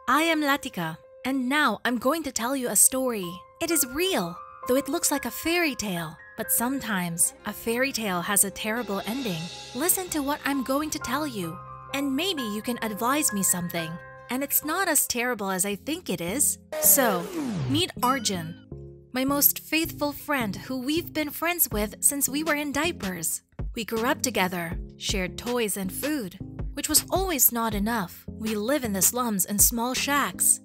I am Latika, and now I'm going to tell you a story. It is real, though it looks like a fairy tale. But sometimes, a fairy tale has a terrible ending. Listen to what I'm going to tell you, and maybe you can advise me something. And it's not as terrible as I think it is. So, meet Arjun, my most faithful friend who we've been friends with since we were in diapers. We grew up together, shared toys and food, which was always not enough. We live in the slums in small shacks.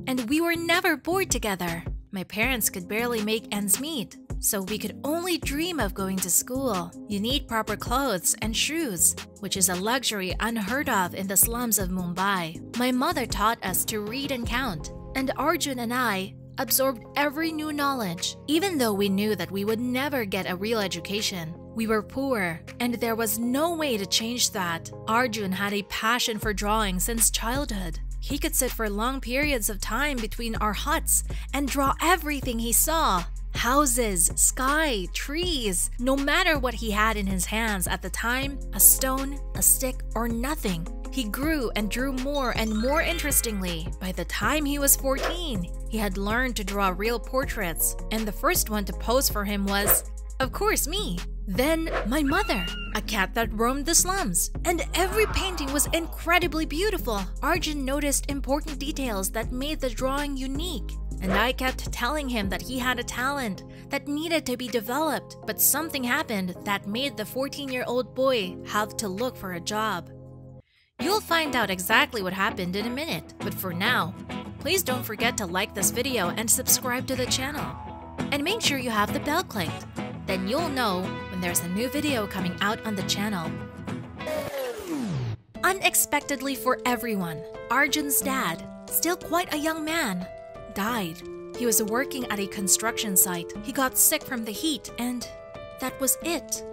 And we were never bored together. My parents could barely make ends meet, so we could only dream of going to school. You need proper clothes and shoes, which is a luxury unheard of in the slums of Mumbai. My mother taught us to read and count, and Arjun and I absorbed every new knowledge. Even though we knew that we would never get a real education, we were poor, and there was no way to change that. Arjun had a passion for drawing since childhood. He could sit for long periods of time between our huts and draw everything he saw. Houses, sky, trees, no matter what he had in his hands at the time, a stone, a stick, or nothing. He grew and drew more and more interestingly. By the time he was 14, he had learned to draw real portraits, and the first one to pose for him was, of course, me. Then, my mother, a cat that roamed the slums. And every painting was incredibly beautiful. Arjun noticed important details that made the drawing unique. And I kept telling him that he had a talent that needed to be developed. But something happened that made the 14-year-old boy have to look for a job. You'll find out exactly what happened in a minute. But for now, please don't forget to like this video and subscribe to the channel. And make sure you have the bell clicked. Then you'll know when there's a new video coming out on the channel. Unexpectedly for everyone, Arjun's dad, still quite a young man, died. He was working at a construction site. He got sick from the heat, and that was it.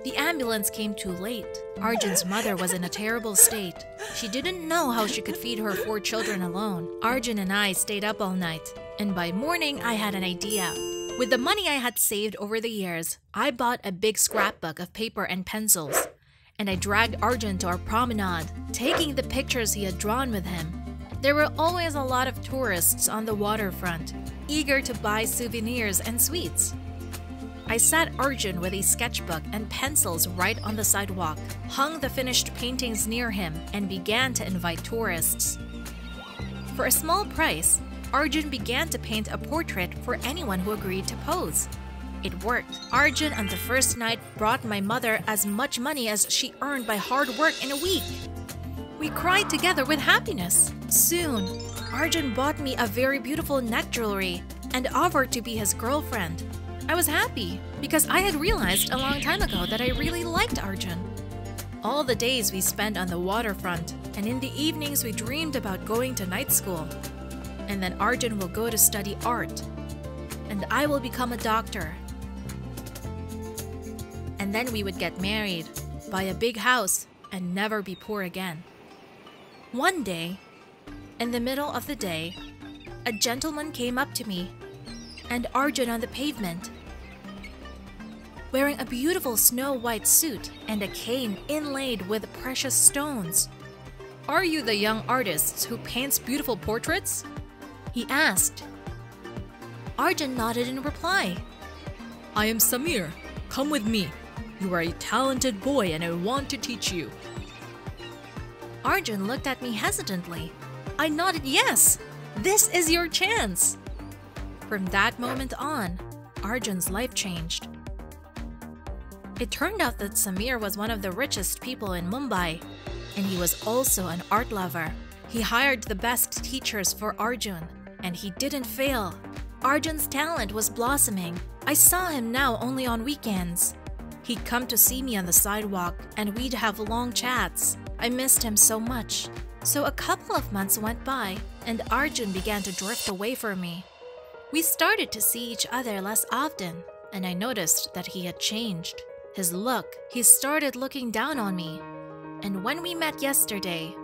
The ambulance came too late. Arjun's mother was in a terrible state. She didn't know how she could feed her 4 children alone. Arjun and I stayed up all night, and by morning I had an idea. With the money I had saved over the years, I bought a big scrapbook of paper and pencils, and I dragged Arjun to our promenade, taking the pictures he had drawn with him. There were always a lot of tourists on the waterfront, eager to buy souvenirs and sweets. I sat Arjun with a sketchbook and pencils right on the sidewalk, hung the finished paintings near him, and began to invite tourists. For a small price, Arjun began to paint a portrait for anyone who agreed to pose. It worked. Arjun on the first night brought my mother as much money as she earned by hard work in a week. We cried together with happiness. Soon, Arjun bought me a very beautiful neck jewelry and offered to be his girlfriend. I was happy because I had realized a long time ago that I really liked Arjun. All the days we spent on the waterfront, and in the evenings we dreamed about going to night school. And then Arjun will go to study art, and I will become a doctor. And then we would get married, buy a big house, and never be poor again. One day, in the middle of the day, a gentleman came up to me and Arjun on the pavement, wearing a beautiful snow-white suit and a cane inlaid with precious stones. "Are you the young artist who paints beautiful portraits?" he asked. Arjun nodded in reply. "I am Samir. Come with me. You are a talented boy and I want to teach you." Arjun looked at me hesitantly. I nodded yes. This is your chance. From that moment on, Arjun's life changed. It turned out that Samir was one of the richest people in Mumbai, and he was also an art lover. He hired the best teachers for Arjun, and he didn't fail. Arjun's talent was blossoming. I saw him now only on weekends. He'd come to see me on the sidewalk, and we'd have long chats. I missed him so much. So a couple of months went by, and Arjun began to drift away from me. We started to see each other less often, and I noticed that he had changed. His look, he started looking down on me. And when we met yesterday,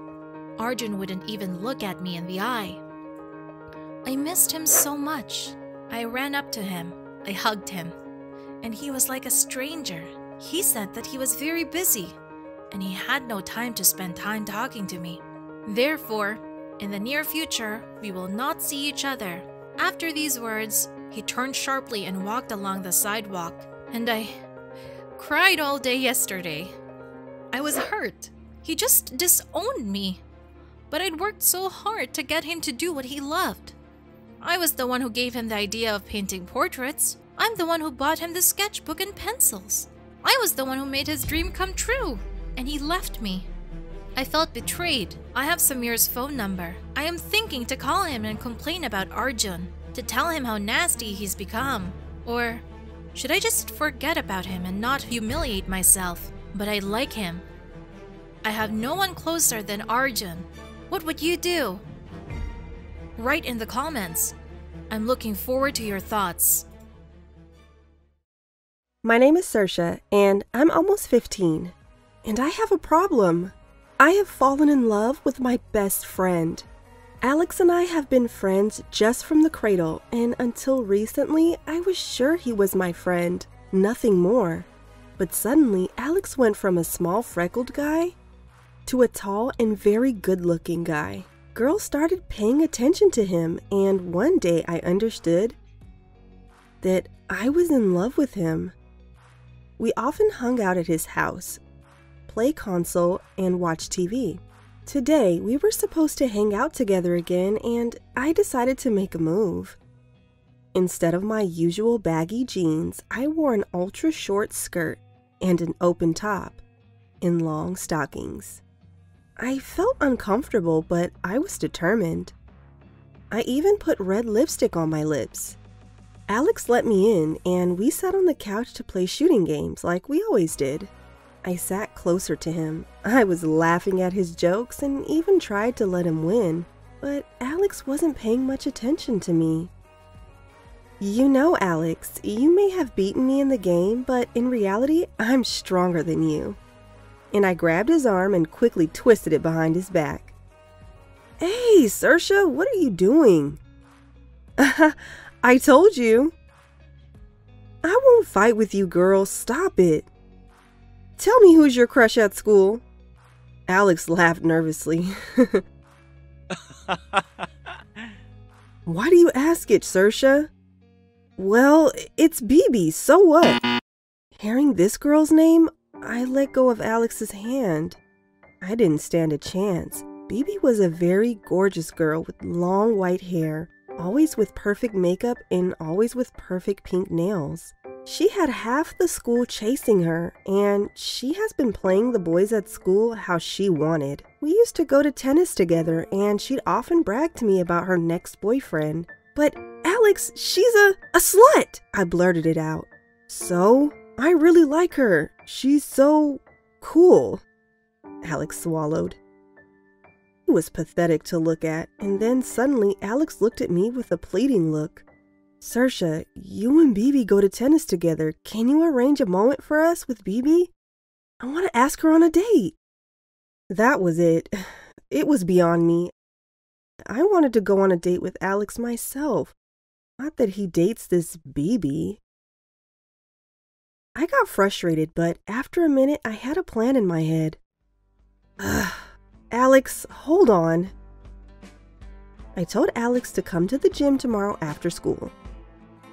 Arjun wouldn't even look at me in the eye. I missed him so much. I ran up to him. I hugged him. And he was like a stranger. He said that he was very busy, and he had no time to spend time talking to me. Therefore, In the near future, we will not see each other." After these words, he turned sharply and walked along the sidewalk, and I cried all day yesterday. I was hurt. He just disowned me. But I'd worked so hard to get him to do what he loved. I was the one who gave him the idea of painting portraits. I'm the one who bought him the sketchbook and pencils. I was the one who made his dream come true. And he left me. I felt betrayed. I have Samir's phone number. I am thinking to call him and complain about Arjun, to tell him how nasty he's become. Or should I just forget about him and not humiliate myself? But I like him. I have no one closer than Arjun. What would you do? Write in the comments. I'm looking forward to your thoughts. My name is Saoirse, and I'm almost 15. And I have a problem. I have fallen in love with my best friend. Alex and I have been friends just from the cradle, and until recently, I was sure he was my friend, nothing more. But suddenly, Alex went from a small freckled guy to a tall and very good-looking guy. Girls started paying attention to him, and one day I understood that I was in love with him. We often hung out at his house, play console, and watch TV. Today, we were supposed to hang out together again, and I decided to make a move. Instead of my usual baggy jeans, I wore an ultra-short skirt and an open top and long stockings. I felt uncomfortable, but I was determined. I even put red lipstick on my lips. Alex let me in, and we sat on the couch to play shooting games like we always did. I sat closer to him. I was laughing at his jokes and even tried to let him win, but Alex wasn't paying much attention to me. "You know, Alex, you may have beaten me in the game, but in reality, I'm stronger than you." And I grabbed his arm and quickly twisted it behind his back. "Hey, Saoirse, what are you doing?" "I told you." "I won't fight with you, girl. Stop it." "Tell me, who's your crush at school?" Alex laughed nervously. "Why do you ask it, Saoirse?" "Well, it's BB, so what?" Hearing this girl's name, I let go of Alex's hand. I didn't stand a chance. BB was a very gorgeous girl with long white hair, always with perfect makeup and always with perfect pink nails. She had half the school chasing her, and she has been playing the boys at school how she wanted. We used to go to tennis together, and she'd often brag to me about her next boyfriend. "But Alex, she's a slut!" I blurted it out. "So? I really like her. She's so cool." Alex swallowed. It was pathetic to look at, and then suddenly Alex looked at me with a pleading look. "Saoirse, you and BB go to tennis together. Can you arrange a moment for us with BB? I want to ask her on a date." That was it. It was beyond me. I wanted to go on a date with Alex myself, not that he dates this BB. I got frustrated, but after a minute, I had a plan in my head. "Alex, hold on." I told Alex to come to the gym tomorrow after school.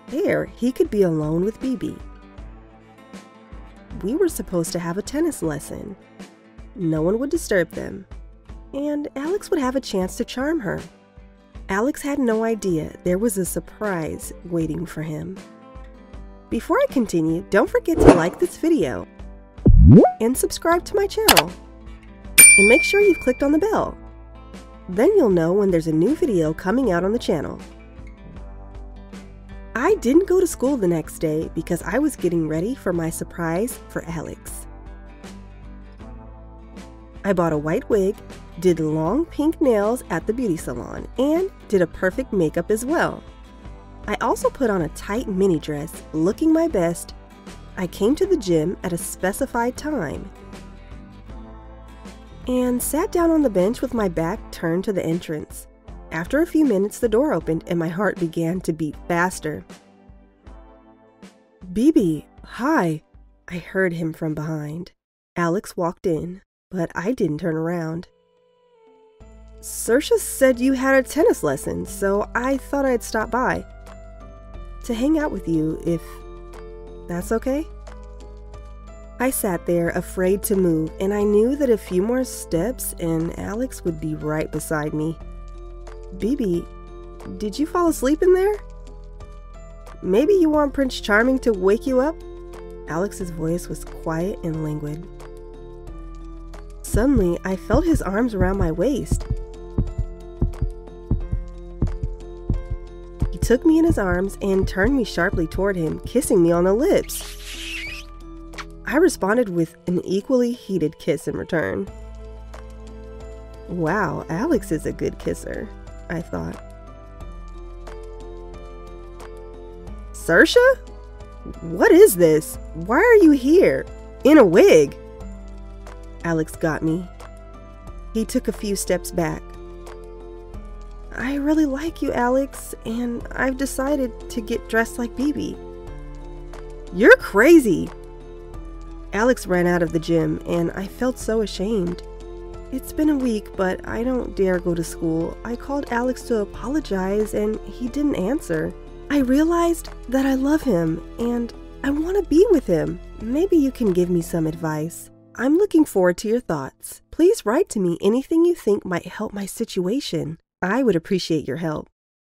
There, he could be alone with BB. We were supposed to have a tennis lesson. No one would disturb them, and Alex would have a chance to charm her. Alex had no idea there was a surprise waiting for him. Before I continue, don't forget to like this video and subscribe to my channel. And make sure you've clicked on the bell. Then you'll know when there's a new video coming out on the channel. I didn't go to school the next day because I was getting ready for my surprise for Alex. I bought a white wig, did long pink nails at the beauty salon, and did a perfect makeup as well. I also put on a tight mini dress, looking my best. I came to the gym at a specified time and sat down on the bench with my back turned to the entrance. After a few minutes, the door opened and my heart began to beat faster. "BB, hi," I heard him from behind. Alex walked in, but I didn't turn around. Saoirse said you had a tennis lesson, so I thought I'd stop by to hang out with you, if that's okay. I sat there afraid to move, and I knew that a few more steps and Alex would be right beside me. Bibi, did you fall asleep in there? Maybe you want Prince Charming to wake you up? Alex's voice was quiet and languid. Suddenly, I felt his arms around my waist. He took me in his arms and turned me sharply toward him, kissing me on the lips. I responded with an equally heated kiss in return. Wow, Alex is a good kisser, I thought. Saoirse? What is this? Why are you here? In a wig? Alex got me. He took a few steps back. I really like you, Alex, and I've decided to get dressed like Bibi. You're crazy! Alex ran out of the gym, and I felt so ashamed. It's been a week, but I don't dare go to school. I called Alex to apologize, and he didn't answer. I realized that I love him, and I want to be with him. Maybe you can give me some advice. I'm looking forward to your thoughts. Please write to me anything you think might help my situation. I would appreciate your help.